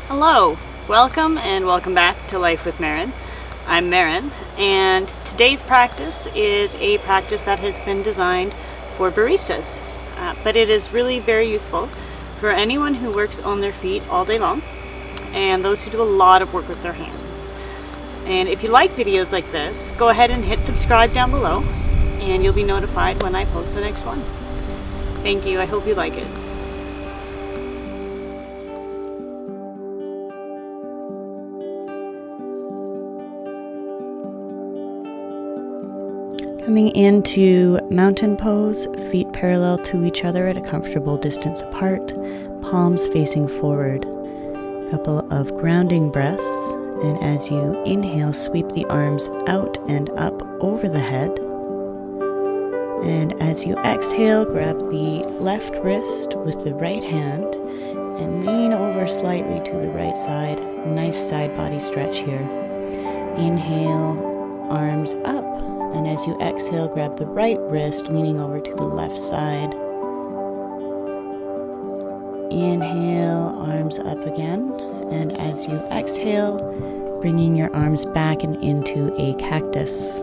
Hello, welcome and welcome back to Life with Marin. I'm Marin, and today's practice is a practice that has been designed for baristas, but it is really very useful for anyone who works on their feet all day long and those who do a lot of work with their hands. And if you like videos like this, go ahead and hit subscribe down below and you'll be notified when I post the next one. Thank you, I hope you like it. Coming into mountain pose, feet parallel to each other at a comfortable distance apart, palms facing forward. A couple of grounding breaths, and as you inhale, sweep the arms out and up over the head. And as you exhale, grab the left wrist with the right hand and lean over slightly to the right side. Nice side body stretch here. Inhale, arms up. And as you exhale, grab the right wrist, leaning over to the left side. Inhale, arms up again. And as you exhale, bringing your arms back and into a cactus.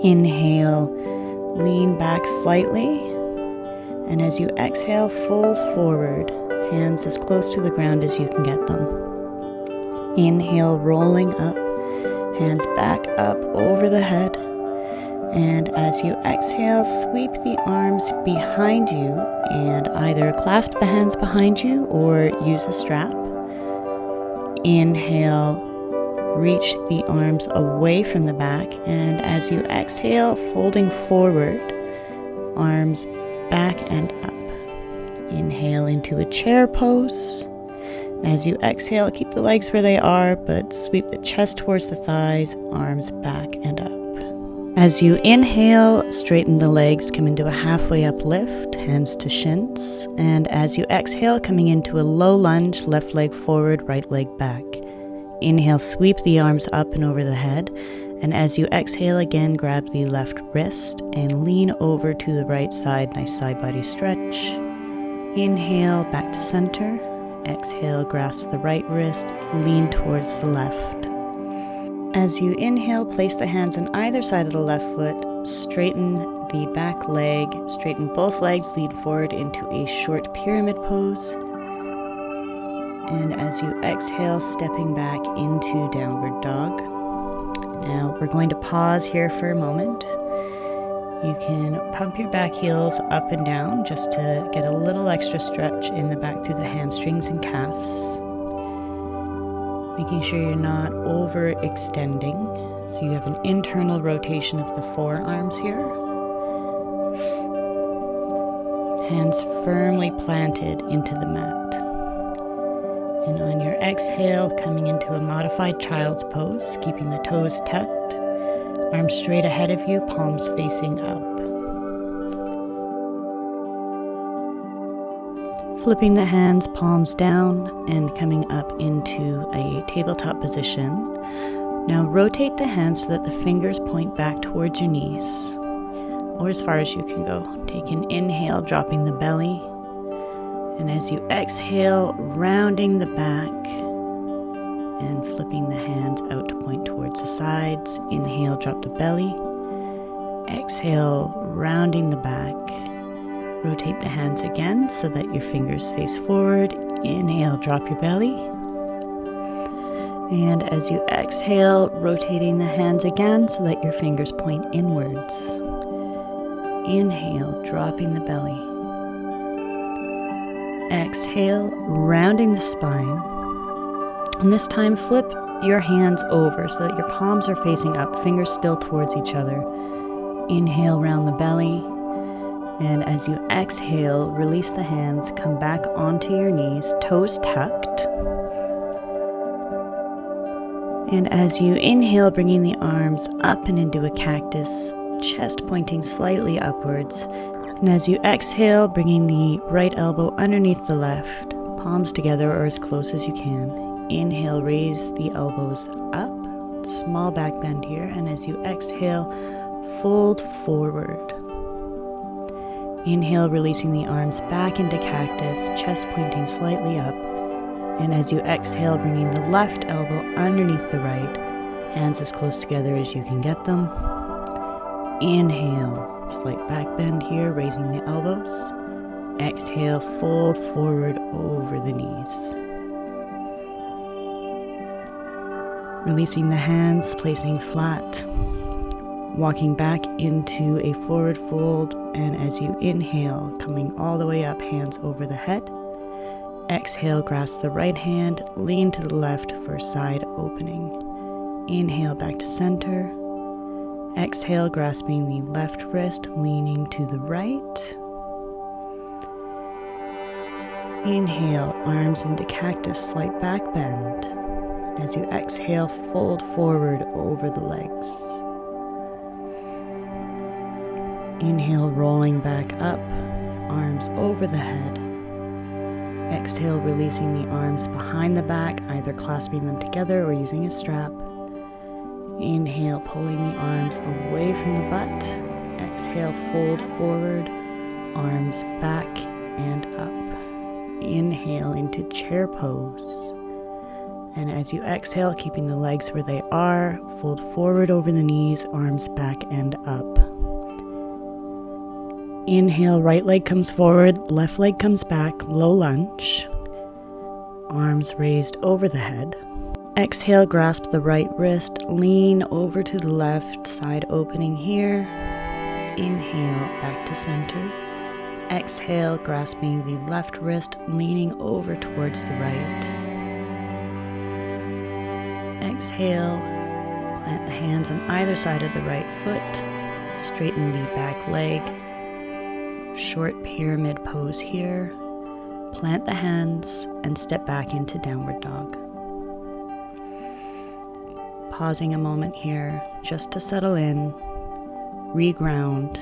Inhale, lean back slightly. And as you exhale, fold forward, hands as close to the ground as you can get them. Inhale, rolling up. Hands back up over the head, and as you exhale, sweep the arms behind you and either clasp the hands behind you or use a strap. Inhale, reach the arms away from the back, and as you exhale, folding forward, arms back and up. Inhale into a chair pose. As you exhale, keep the legs where they are, but sweep the chest towards the thighs, arms back and up. As you inhale, straighten the legs, come into a halfway up lift, hands to shins. And as you exhale, coming into a low lunge, left leg forward, right leg back. Inhale, sweep the arms up and over the head. And as you exhale again, grab the left wrist and lean over to the right side, nice side body stretch. Inhale, back to center. Exhale, grasp the right wrist, lean towards the left. As you inhale, place the hands on either side of the left foot, straighten the back leg, straighten both legs, lean forward into a short pyramid pose. And as you exhale, stepping back into downward dog. Now we're going to pause here for a moment. You can pump your back heels up and down just to get a little extra stretch in the back through the hamstrings and calves. Making sure you're not overextending. So you have an internal rotation of the forearms here. Hands firmly planted into the mat. And on your exhale, coming into a modified child's pose, keeping the toes tucked. Arms straight ahead of you, palms facing up. Flipping the hands, palms down, and coming up into a tabletop position. Now rotate the hands so that the fingers point back towards your knees, or as far as you can go. Take an inhale, dropping the belly. And as you exhale, rounding the back, and flipping the hands out to point towards the sides. Inhale, drop the belly. Exhale, rounding the back. Rotate the hands again so that your fingers face forward. Inhale, drop your belly. And as you exhale, rotating the hands again so that your fingers point inwards. Inhale, dropping the belly. Exhale, rounding the spine. And this time, flip your hands over so that your palms are facing up, fingers still towards each other. Inhale, round the belly. And as you exhale, release the hands, come back onto your knees, toes tucked. And as you inhale, bringing the arms up and into a cactus, chest pointing slightly upwards. And as you exhale, bringing the right elbow underneath the left, palms together or as close as you can. Inhale, raise the elbows up, small back bend here, and as you exhale, fold forward. Inhale, releasing the arms back into cactus, chest pointing slightly up. And as you exhale, bringing the left elbow underneath the right, hands as close together as you can get them. Inhale, slight back bend here, raising the elbows. Exhale, fold forward over the knees. Releasing the hands, placing flat. Walking back into a forward fold, and as you inhale, coming all the way up, hands over the head. Exhale, grasp the right hand, lean to the left for side opening. Inhale, back to center. Exhale, grasping the left wrist, leaning to the right. Inhale, arms into cactus, slight back bend. And as you exhale, fold forward over the legs. Inhale, rolling back up, arms over the head. Exhale, releasing the arms behind the back, either clasping them together or using a strap. Inhale, pulling the arms away from the butt. Exhale, fold forward, arms back and up. Inhale into chair pose. And as you exhale, keeping the legs where they are, fold forward over the knees, arms back and up. Inhale, right leg comes forward, left leg comes back, low lunge. Arms raised over the head. Exhale, grasp the right wrist, lean over to the left, side opening here. Inhale, back to center. Exhale, grasping the left wrist, leaning over towards the right. Exhale, plant the hands on either side of the right foot, straighten the back leg. Short pyramid pose here. Plant the hands and step back into downward dog. Pausing a moment here just to settle in, reground.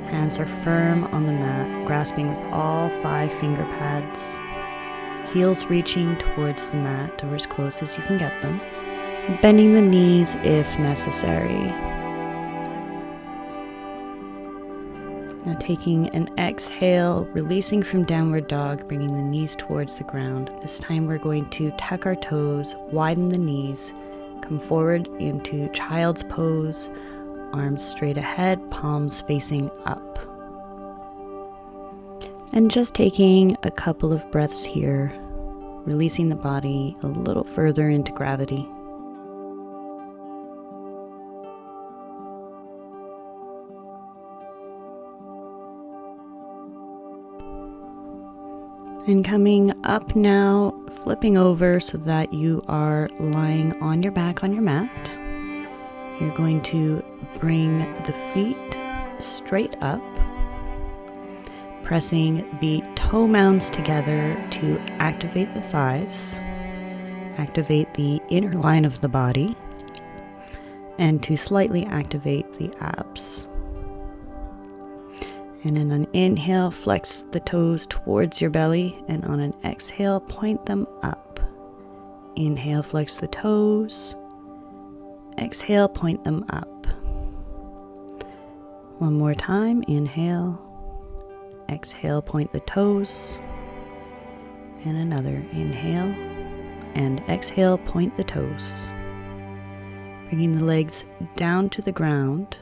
Hands are firm on the mat, grasping with all 5 finger pads. Heels reaching towards the mat or as close as you can get them. Bending the knees if necessary. Now taking an exhale, releasing from downward dog, bringing the knees towards the ground. This time we're going to tuck our toes, widen the knees, come forward into child's pose, arms straight ahead, palms facing up. And just taking a couple of breaths here, releasing the body a little further into gravity. And coming up now, flipping over so that you are lying on your back on your mat. You're going to bring the feet straight up, pressing the toe mounds together to activate the thighs, activate the inner line of the body, and to slightly activate the abs. And in an inhale, flex the toes towards your belly, and on an exhale, point them up. Inhale, flex the toes. Exhale, point them up. One more time, inhale. Exhale, point the toes. And another inhale. And exhale, point the toes. Bringing the legs down to the ground.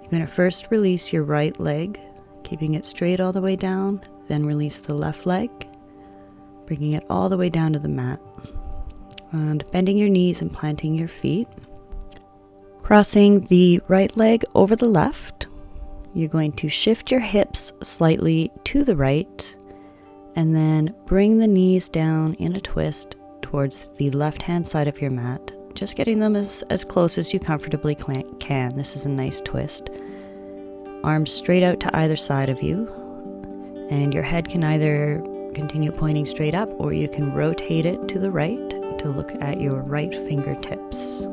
You're going to first release your right leg, keeping it straight all the way down, then release the left leg, bringing it all the way down to the mat. And bending your knees and planting your feet. Crossing the right leg over the left, you're going to shift your hips slightly to the right, and then bring the knees down in a twist towards the left-hand side of your mat, just getting them as close as you comfortably can. This is a nice twist. Arms straight out to either side of you, and your head can either continue pointing straight up or you can rotate it to the right to look at your right fingertips.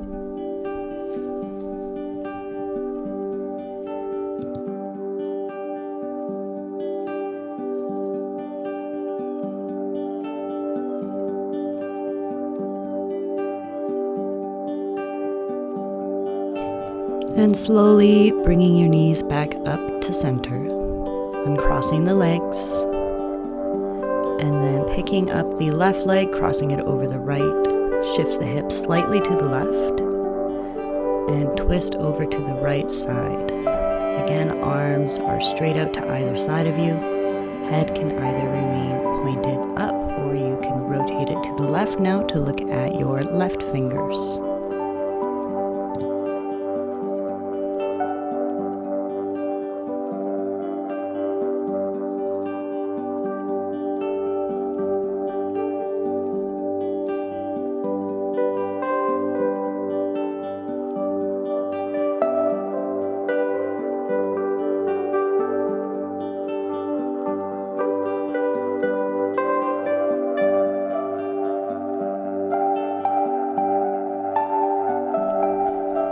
And slowly bringing your knees back up to center, uncrossing the legs. And then picking up the left leg, crossing it over the right. Shift the hips slightly to the left and twist over to the right side. Again, arms are straight out to either side of you. Head can either remain pointed up or you can rotate it to the left now to look at your left fingers.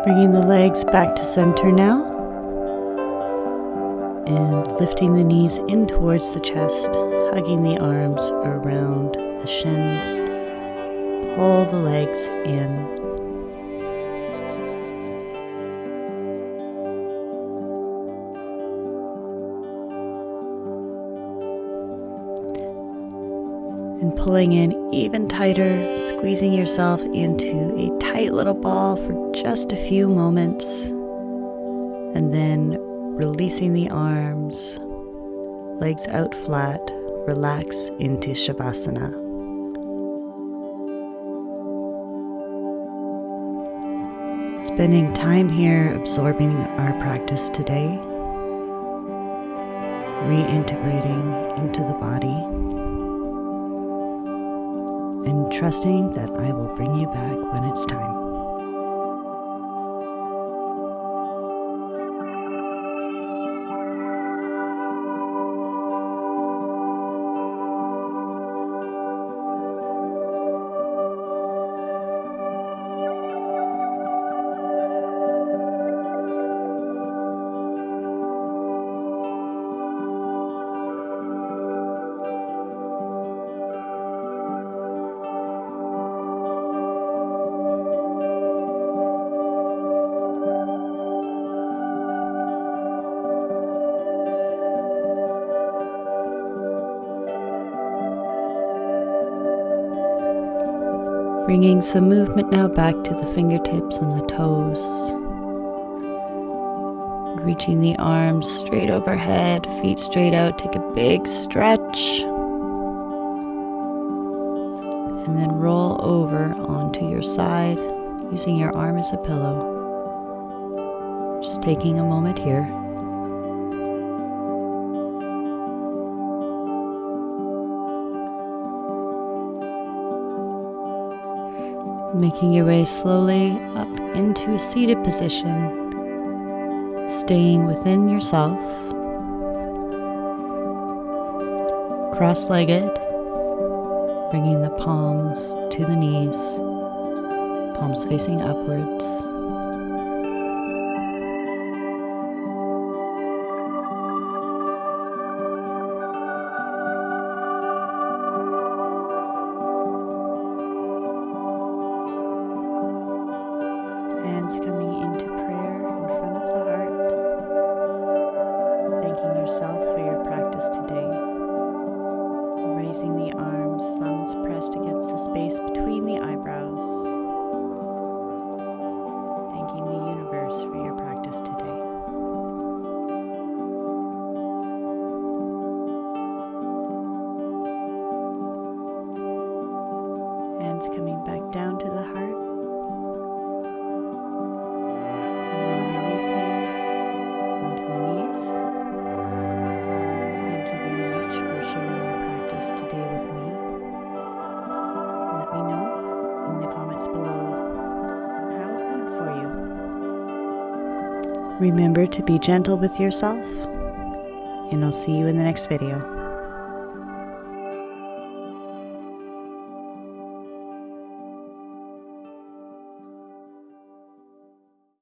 Bringing the legs back to center now, and lifting the knees in towards the chest, hugging the arms around the shins. Pull the legs in. And pulling in even tighter, squeezing yourself into a tight little ball for just a few moments, and then releasing the arms, legs out flat, relax into Shavasana. Spending time here absorbing our practice today, reintegrating into the body, and trusting that I will bring you back when it's time. Bringing some movement now back to the fingertips and the toes. Reaching the arms straight overhead, feet straight out. Take a big stretch. And then roll over onto your side, using your arm as a pillow. Just taking a moment here. Making your way slowly up into a seated position, staying within yourself, cross-legged, bringing the palms to the knees, palms facing upwards. Hands coming into prayer in front of the heart, thanking yourself for your practice today. Raising the arms, thumbs pressed against the space between the eyebrows. Thanking the universe for your practice today. Hands coming back down to the heart. Remember to be gentle with yourself, and I'll see you in the next video.